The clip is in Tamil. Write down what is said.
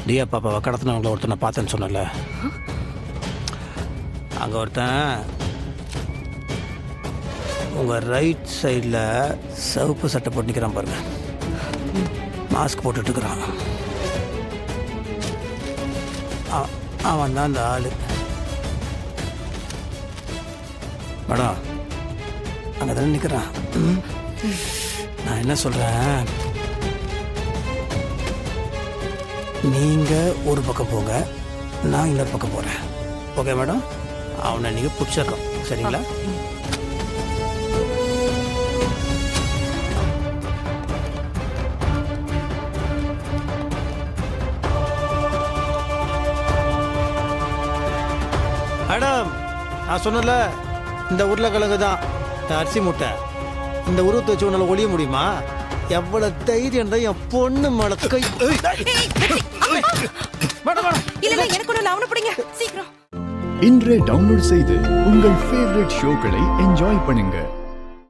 தியா பாப்பாவை கடத்தினவங்கள ஒருத்தனை பார்த்தேன்னு சொன்னல, அங்கே ஒருத்தன் உங்கள் ரைட் சைடில் சிவப்பு சட்டை போட்டு நிற்கிறான் பாருங்க, மாஸ்க் போட்டுட்ருக்குறான். அவன் தான் அந்த ஆள். மேடம் அங்கே தானே நிற்கிறான். நான் என்ன சொல்கிறேன், நீங்கள் ஒரு பக்கம் போங்க, நான் இன்னொரு பக்கம் போகிறேன். Okay madam? அவனை நீங்கள் பிடிச்சிடலாம், சரிங்களா? மேடம் நான் சொன்னல, இந்த உருளைக்கிழங்கு தான் அரிசி முட்டை. இந்த உருவத்தை வச்சு உன்னால ஒழிய முடியுமா? எவ்வளவு தைரியம் தான் என் பொண்ணு மேல கை. இன்றே டவுன்லோட் செய்து உங்கள் ஃபேவரட் ஷோக்களை என்ஜாய் பண்ணுங்க.